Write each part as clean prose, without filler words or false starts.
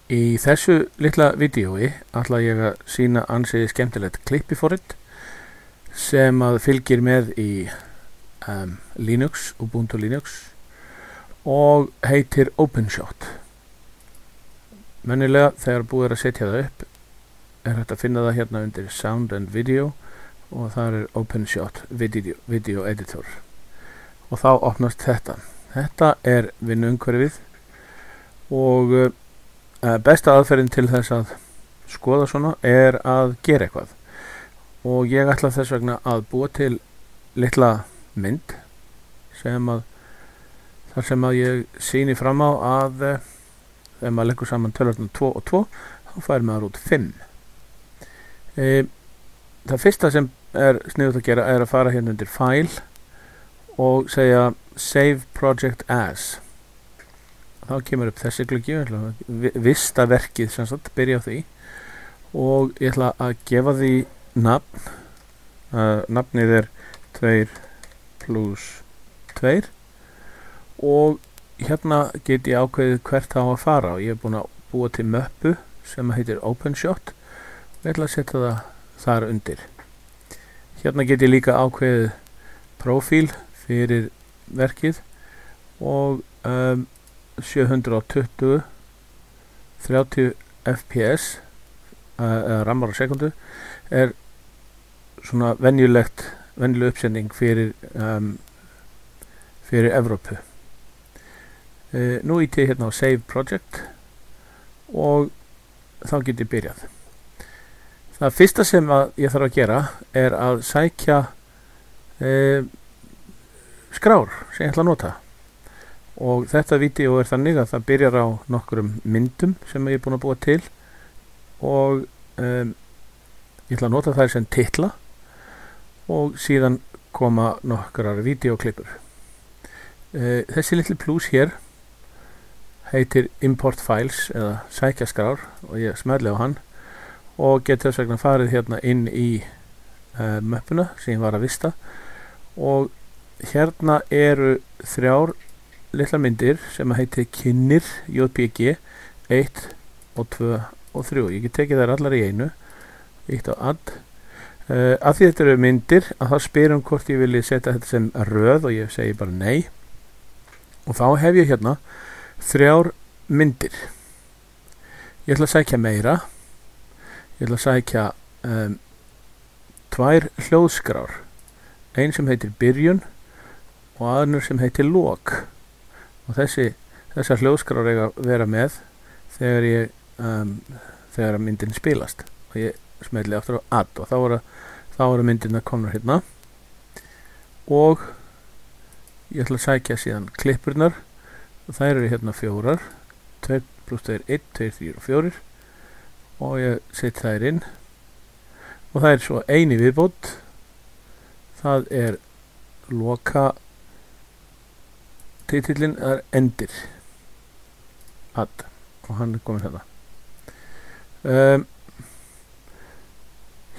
Í þessu litla vídeói ætla ég að sýna ansi skemmtilegt klippiforrit sem að fylgir með í Linux, Ubuntu Linux og heitir OpenShot. Mennilega þegar búið að setja það upp er hægt að finna það hérna undir Sound and Video og það er OpenShot Video Editor og þá opnast þetta. Þetta er vinnuumhverfið og besta aðferðin til þess að skoða svona er að gera eitthvað og ég ætla þess vegna að búa til litla mynd þar sem að ég sýni fram á að þegar maður leggur saman tölurnar 2 og 2 þá fær maður út 5. Það fyrsta sem er sniðugt að gera er að fara hérna undir File og segja Save Project As. Þá kemur upp þessi gluggi, vista verkið sem sagt, byrja á því og ég ætla að gefa því nafn. Nafnið er 2 + 2 og hérna get ég ákveðið hvert á að fara og ég er búin að búa til möppu sem heitir OpenShot og ég ætla að setja það þar undir. Hérna get ég líka ákveðið prófíl fyrir verkið og 720 30 fps rammar á sekundu er svona venjuleg uppsending fyrir Evrópu. Nú íti ég hérna á Save Project og þá get ég byrjað. Það fyrsta sem ég þarf að gera er að sækja skrár sem ég ætla að nota. Og þetta vídeó er þannig að það byrjar á nokkrum myndum sem ég er búin að búa til og ég ætla að nota þær sem titla og síðan koma nokkrar vídeóklippur. Þessi litli plús hér heitir Import Files eða sækja skrár og ég smelli á hann og get þess vegna farið hérna inn í möppuna sem ég var að vista og hérna eru 3 litlar myndir sem heitir Kynnir JPG 1 og 2 og 3. Ég get tekið þær allar í einu, eitt á add. Af því þetta eru myndir að það spyr hvort ég vilji setja þetta sem röð og ég segi bara nei. Og þá hef ég hérna 3 myndir. Ég ætla að sækja meira. Ég ætla að sækja 2 hljóðskrár. Ein sem heitir Byrjun og aðnur sem heitir Lok. Og þessar hljóðskrár eiga að vera með þegar myndin spilast og ég smelli aftur á add og þá eru myndina komnar hérna og ég ætla að sækja síðan klippurnar og þær eru hérna 4 2 + 2 1, 2, 3 og 4 og ég set þær inn og það er svo eini viðbót, það er loka. Titillinn er Endir add og hann er komin hérna.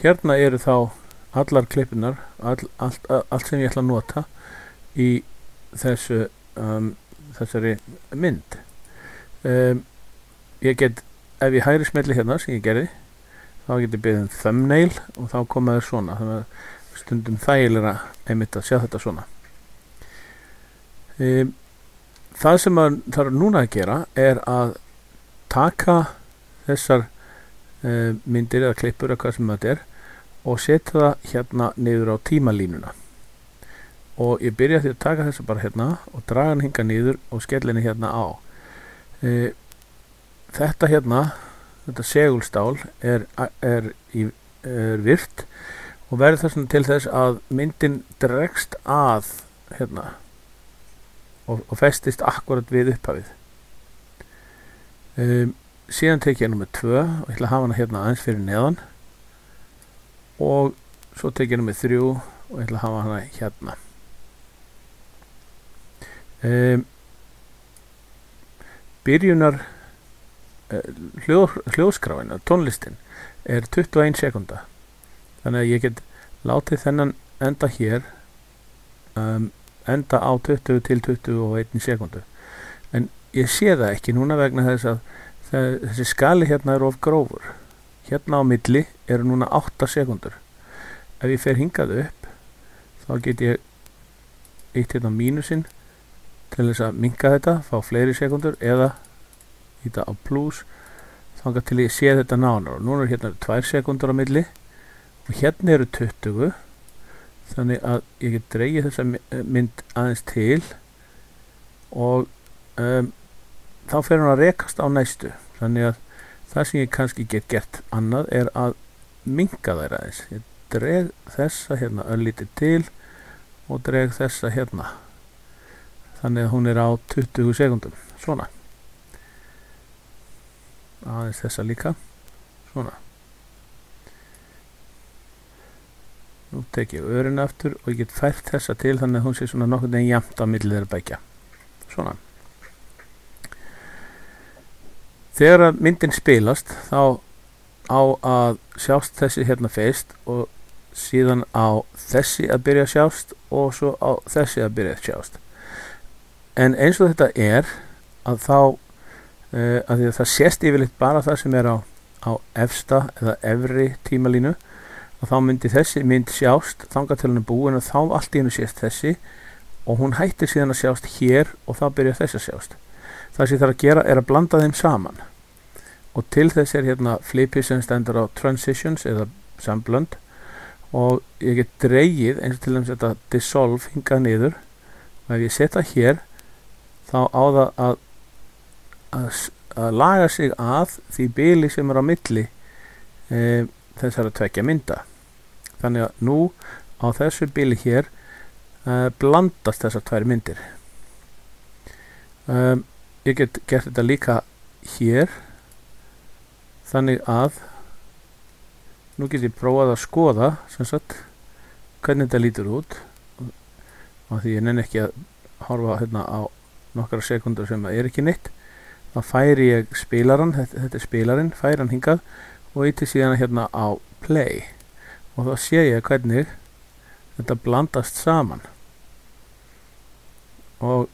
Hérna eru þá allar klippunar, allt sem ég ætla að nota í þessari mynd. Ég get, ef ég hægri smelli hérna sem ég gerði, þá get ég beðið thumbnail og þá koma þér svona, þannig að stundum þægilega einmitt að sjá þetta svona. Það sem maður þarf núna að gera er að taka þessar myndir eða klippur eða hvað sem þetta er og setja það hérna niður á tímalínuna og ég byrja því að taka þessa bara hérna og draga hann hinga niður og skella henni hérna á. Þetta hérna, þetta segulstál er virt og verður þess til þess að myndin dregst að hérna og festist akkurat við upphafið. Síðan tek ég númer 2 og ég ætla að hafa hana hérna aðeins fyrir neðan og svo tek ég númer 3 og ég ætla að hafa hana hérna. Byrjunar hljóðskráin, tónlistin er 21 sekúnda þannig að ég get látið þennan enda hér enda á 20 til 21 sekundu en ég sé það ekki núna vegna þess að þessi skali hérna er of grófur. Hérna á milli eru núna 8 sekúndur. Ef ég fer hingað upp þá get ég ítt hérna mínusinn til þess að minnka þetta, fá fleiri sekúndur, eða ítta á plus þangað til ég sé þetta nánar. Og núna er hérna 2 sekúndur á milli og hérna eru 20, þannig að ég get dregið þessa mynd aðeins til og þá fer hún að rekast á næstu. Þannig að það sem ég kannski get gert annað er að minnka þær aðeins. Ég dreg þessa hérna örlítið til og dreg þessa hérna, þannig að hún er á 20 sekúndum, svona. Aðeins þessa líka, svona. Nú tek ég örin aftur og ég get fært þessa til þannig að hún sé svona nokkurn veginn jafnt á milli þeirra beggja, svona. Þegar að myndin spilast þá á að sjást þessi hérna fyrst og síðan á þessi að byrja að sjást og svo á þessi að byrja að sjást. En eins og þetta er að þá að því að það sést yfirleitt bara það sem er á efsta eða efri tímalínu, og þá myndi þessi mynd sjást þangað til hann er búin og þá allt í hennu sést þessi og hún hættir síðan að sjást hér og þá byrja þessi að sjást. Það sem ég þarf að gera er að blanda þeim saman og til þess er hérna flipi sem stendur á transitions eða samblönd og ég get dreigið eins og til þess að dissolve hingað niður og ef ég setja hér þá á það að laga sig að því bili sem er á milli þessara tveggja mynda. Þannig að nú á þessu bili hér blandast þessar tvær myndir. Ég get gert þetta líka hér, þannig að nú get ég prófað að skoða sem sagt hvernig þetta lítur út og því ég nenni ekki að horfa hérna á nokkra sekundur sem er ekki neitt. Þá færi ég spilaran, þetta er spilarinn, færi hann hingað og íti síðan hérna á play og þá sé ég hvernig þetta blandast saman og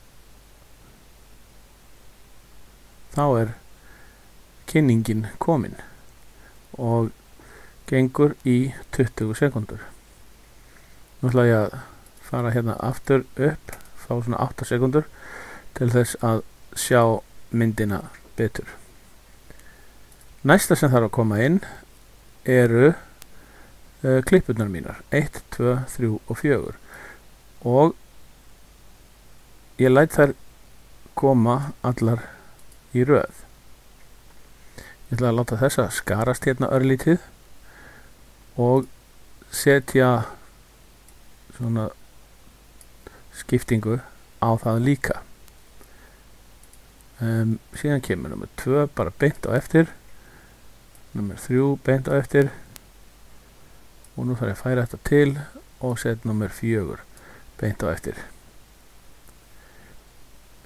þá er kynningin komin og gengur í 20 sekundur. Nú ætla ég að fara hérna aftur upp, fá svona 8 sekundur til þess að sjá myndina betur. Næsta sem þarf að koma inn eru klippurnar mínar 1, 2, 3 og 4 og ég læt þær koma allar í röð. Ég ætla að láta þessa skarast hérna örlítið og setja svona skiptingu á það líka. Síðan kemur nummer 2 bara beint á eftir, nummer 3 beint á eftir og nú þarf ég að færa þetta til og setja nummer 4 beint á eftir.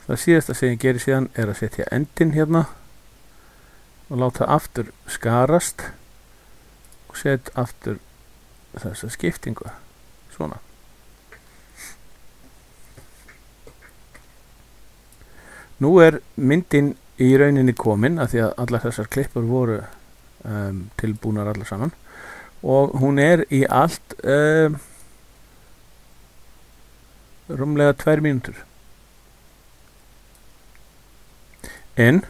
Það síðasta sem ég gerir síðan er að setja endin hérna og láta aftur skarast og setja aftur þessa skiptingu, svona. Nú er myndin í rauninni komin af því að allar þessar klippur voru tilbúnar allar saman og hún er í allt rúmlega 2 mínútur. En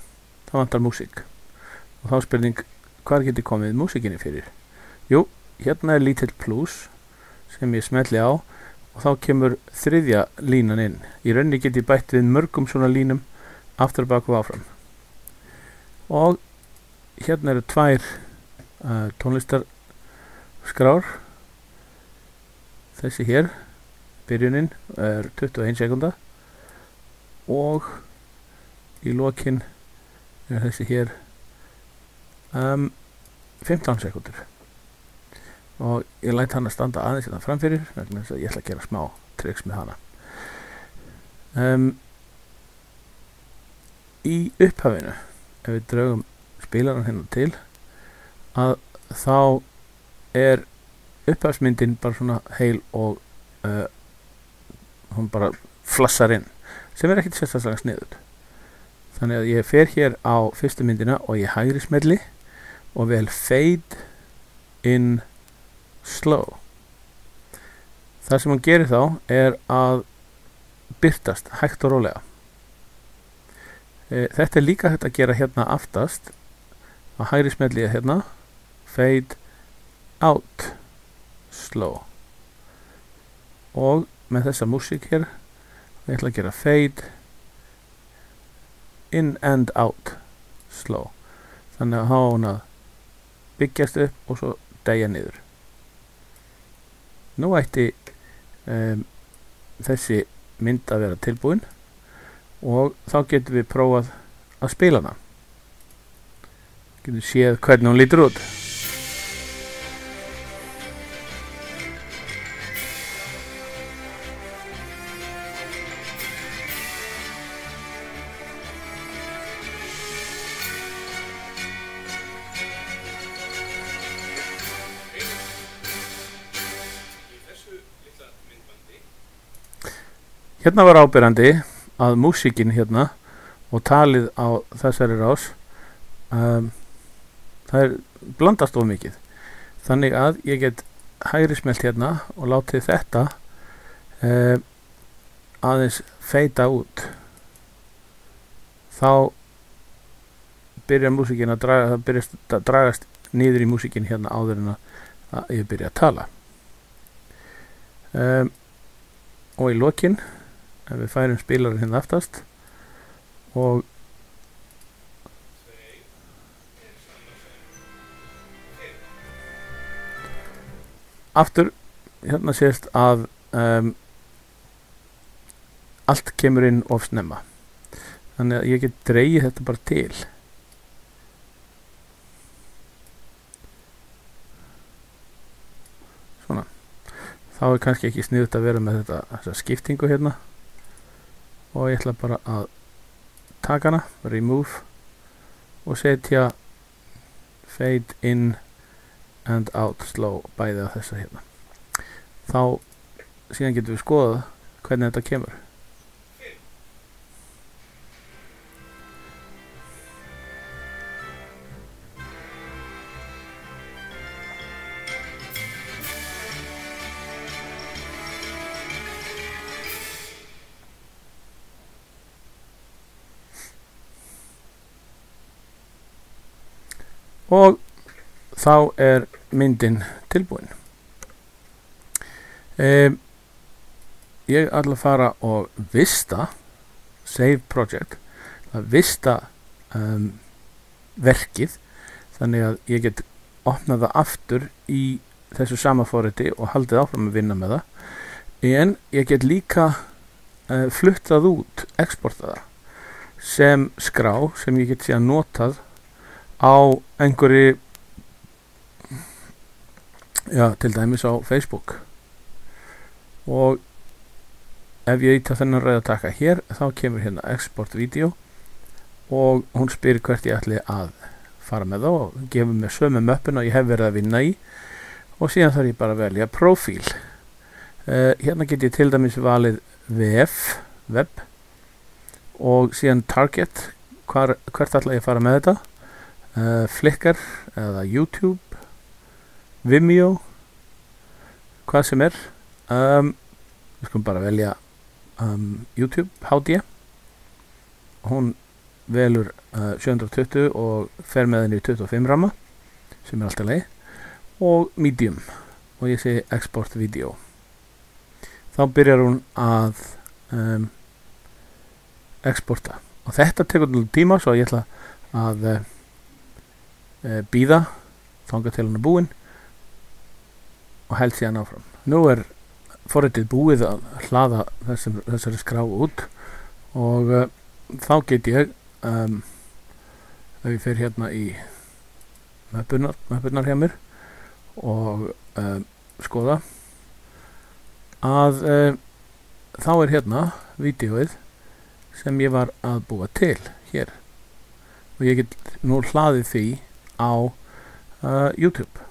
það vantar músík og þá spurning, hvar getur komið músíkinni fyrir? Jú, hérna er lítill plus sem ég smelli á og þá kemur 3. línan inn. Í rauninni get ég bætt við mörgum svona línum aftur og bak og áfram. Og hérna eru 2 tónlistarskrár. Þessi hér, byrjunin, er 21 sekunda og í lokin er þessi hér 15 sekundur. Og ég læt hana standa aðeins hérna framfyrir vegna þess að ég ætla að gera smá triks með hana. Í upphafinu, ef við draugum spilaran hérna til, að þá er upphafsmyndin bara svona heil og hún bara flassar inn, sem er ekkert sérstaklega sniðugt. Þannig að ég fer hér á fyrstu myndina og ég hægri smelli og vel fade in slow. Það sem hann gerir þá að birtast hægt og rólega. Þetta líka hægt að gera hérna aftast. Að hægri smelli ég hérna fade out slow. Og með þessa músík hér ég ætla að gera fade in and out slow. Þannig að hafa hún að byggjast upp og svo deyja niður. Nú ætti þessi mynd að vera tilbúin og þá getum við prófað að spila hana. Getum séð hvernig hún lítur út. Hérna var áberandi að músíkin hérna og talið á þessari rás það blandast of mikið. Þannig að ég get hægri smelt hérna og látið þetta aðeins feita út. Þá byrjar músíkin að dragast niður í músíkin hérna áður en að ég byrja að tala. Og í lokin ef við færum spilarinn hérna aftast og aftur hérna sést að allt kemur inn of snemma. Þannig að ég get dregið þetta bara til. Svona. Þá kannski ekki sniðugt að vera með þessa skiptingu hérna. Og ég ætla bara að taka hana, remove og setja fade in and out slow bæði á þessa hérna. Þá síðan getum við skoðað hvernig þetta kemur. Og þá myndin tilbúin. Ég ætla að fara og vista save project, að vista verkið þannig að ég get opnað það aftur í þessu sama forriti og haldið áfram að vinna með það. En ég get líka fluttað út, exportað það sem skrá sem ég get síðan notað á einhverju til dæmis á Facebook. Og ef ég íta þennan rauða takka hér þá kemur hérna export video og hún spyr hvert ég ætli að fara með það og gefur mér sömu möppin og ég hef verið að vinna í og síðan þarf ég bara að velja profíl. Hérna get ég til dæmis valið web og síðan target, hvert ætla ég að fara með þetta. Flickr eða YouTube, Vimeo, hvað sem við skulum bara velja YouTube HD. Hún velur 720 og fer með henni í 25 ramma sem alltaf leið og medium og ég segi export video. Þá byrjar hún að exporta og þetta tekur til tíma svo ég ætla að bíða þangað til hann búinn og held síðan áfram. Nú forritið búið að hlaða þessari skrá út og þá get ég ef ég fer hérna í möppunar hjá mér og skoða að þá hérna vídeóið sem ég var að búa til hér og ég get nú hlaðið því á YouTube.